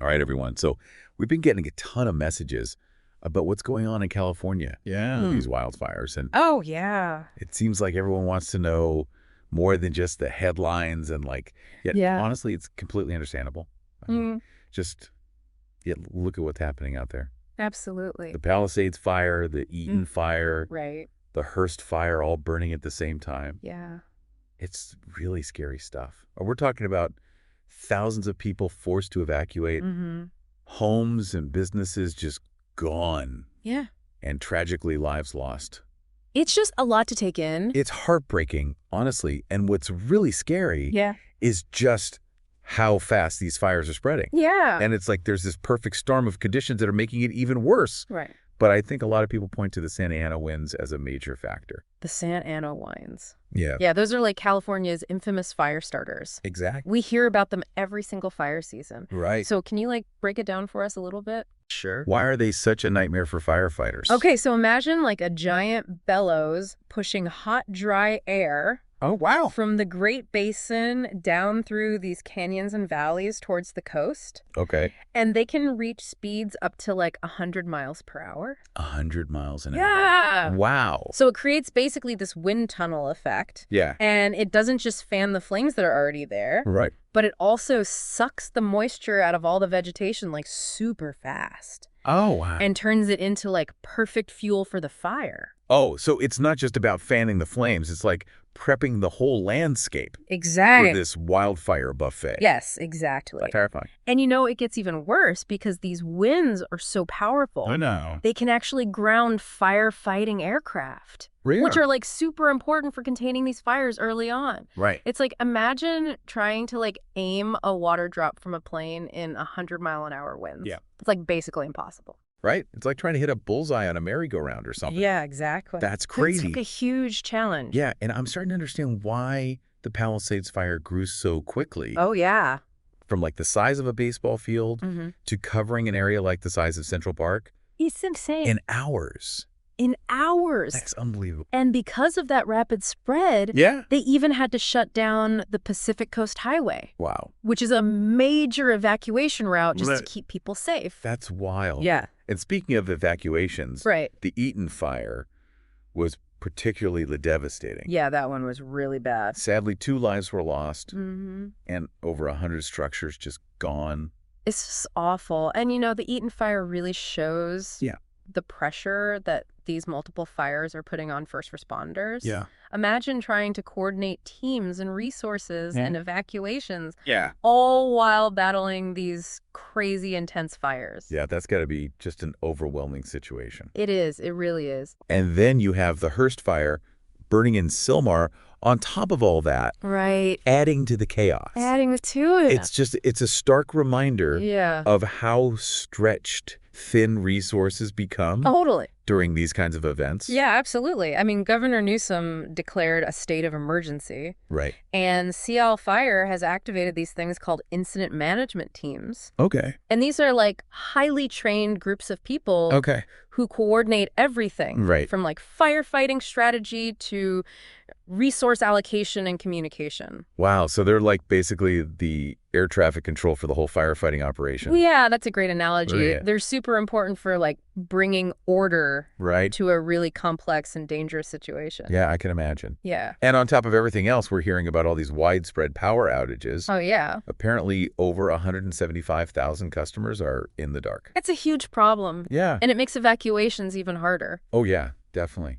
All right, everyone. So we've been getting a ton of messages about what's going on in California. Yeah. With these wildfires. And Oh, yeah. it seems like everyone wants to know more than just the headlines and yet Yeah. honestly, it's completely understandable. I mean, Mm, just look at what's happening out there. absolutely. The Palisades fire, the Eaton fire, Right. the Hurst fire all burning at the same time. Yeah. It's really scary stuff. We're talking about thousands of people forced to evacuate, Mm-hmm. homes and businesses just gone, Yeah. and tragically lives lost. It's just a lot to take in. It's heartbreaking, honestly. And what's really scary Yeah. is just how fast these fires are spreading. Yeah. And it's like there's this perfect storm of conditions that are making it even worse. Right. But I think a lot of people point to the Santa Ana winds as a major factor. The Santa Ana wines. Yeah. Yeah, those are like California's infamous fire starters. Exactly. We hear about them every single fire season. Right. So can you break it down for us a little bit? Sure. Why are they such a nightmare for firefighters? Okay, so imagine a giant bellows pushing hot, dry air Oh, wow. from the Great Basin down through these canyons and valleys towards the coast. Okay. And they can reach speeds up to 100 miles per hour. 100 miles an hour. Yeah. Wow. So it creates basically this wind tunnel effect. Yeah. And it doesn't just fan the flames that are already there, Right. but it also sucks the moisture out of all the vegetation super fast Oh, wow. and turns it into perfect fuel for the fire. Oh, so it's not just about fanning the flames. It's like prepping the whole landscape Exactly. for this wildfire buffet. Yes, exactly. That's terrifying. And it gets even worse because these winds are so powerful. I know. They can actually ground firefighting aircraft, Really? which are super important for containing these fires early on. Right. It's imagine trying to aim a water drop from a plane in 100-mile-an-hour winds. Yeah. It's basically impossible. Right? It's like trying to hit a bullseye on a merry-go-round or something. Yeah, exactly. That's So crazy. it's a huge challenge. Yeah, and I'm starting to understand why the Palisades fire grew so quickly. Oh, yeah. From the size of a baseball field Mm-hmm. to covering an area like the size of Central Park It's insane. in hours. In hours. That's unbelievable. And because of that rapid spread, Yeah. they even had to shut down the Pacific Coast Highway, Wow. which is a major evacuation route just to Right. keep people safe. That's wild. Yeah. And speaking of evacuations, Right. the Eaton fire was particularly devastating. Yeah, that one was really bad. Sadly, 2 lives were lost Mm-hmm. and over 100 structures just gone. It's just awful. And, the Eaton fire really shows Yeah. the pressure that these multiple fires are putting on first responders. Yeah. Imagine trying to coordinate teams and resources and evacuations, Yeah. all while battling these crazy intense fires. Yeah, that's got to be just an overwhelming situation. It is. It really is. And then you have the Hurst fire burning in Sylmar on top of all that, Right. adding to the chaos. Adding to it. It's a stark reminder Yeah. of how stretched thin resources become Totally. during these kinds of events. Yeah, absolutely. I mean, Governor Newsom declared a state of emergency, Right. and CL Fire has activated these things called incident management teams. Okay. And these are highly trained groups of people Okay. who coordinate everything Right. from firefighting strategy to resource allocation and communication. Wow. So they're basically the air traffic control for the whole firefighting operation. Well, yeah, that's a great analogy. Yeah. They're super important for bringing order Right. to a really complex and dangerous situation. Yeah, I can imagine. Yeah. And on top of everything else, we're hearing about all these widespread power outages. Oh, yeah. Apparently, over 175,000 customers are in the dark. It's a huge problem. Yeah. And it makes evacuations even harder. Oh, yeah, definitely.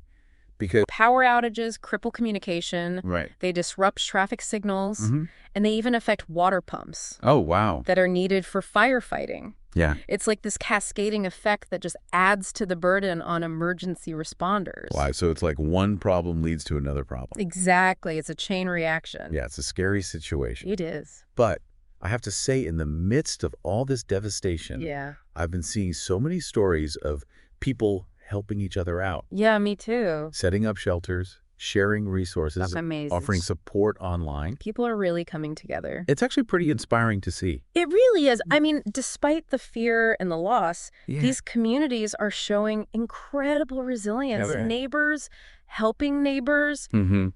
Because Power outages cripple communication. right. They disrupt traffic signals. Mhm. And they even affect water pumps Oh, wow. that are needed for firefighting. Yeah. It's this cascading effect that just adds to the burden on emergency responders. Wow. So it's one problem leads to another problem. Exactly. It's a chain reaction. Yeah, it's a scary situation. It is. But I have to say, in the midst of all this devastation, Yeah. I've been seeing so many stories of people helping each other out, Yeah, me too. setting up shelters, sharing resources, That's amazing. offering support online. People are really coming together. It's actually pretty inspiring to see. It really is. I mean, despite the fear and the loss, Yeah. these communities are showing incredible resilience. Yeah, right. Neighbors helping neighbors, Mm-hmm.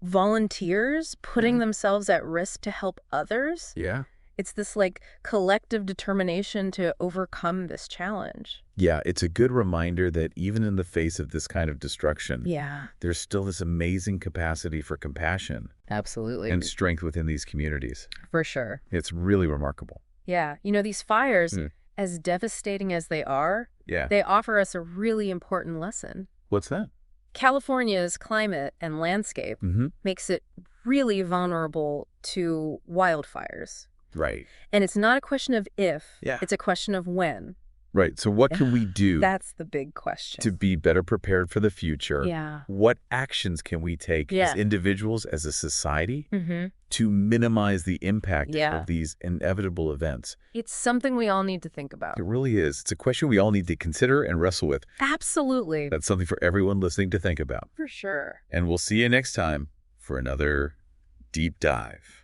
volunteers putting themselves at risk to help others. Yeah. It's this like collective determination to overcome this challenge. Yeah, it's a good reminder that even in the face of this kind of destruction, Yeah, there's still this amazing capacity for compassion absolutely. and strength within these communities. For sure. It's really remarkable. Yeah. These fires, Mm. as devastating as they are, Yeah. they offer us a really important lesson. What's that? California's climate and landscape Mm-hmm. makes it really vulnerable to wildfires. Right. And it's not a question of if, Yeah. it's a question of when. Right. So what can we do That's the big question. to be better prepared for the future? Yeah. What actions can we take Yeah. as individuals, as a society, Mm-hmm. to minimize the impact Yeah. of these inevitable events? It's something we all need to think about. It really is. It's a question we all need to consider and wrestle with. Absolutely. That's something for everyone listening to think about. For sure. And we'll see you next time for another deep dive.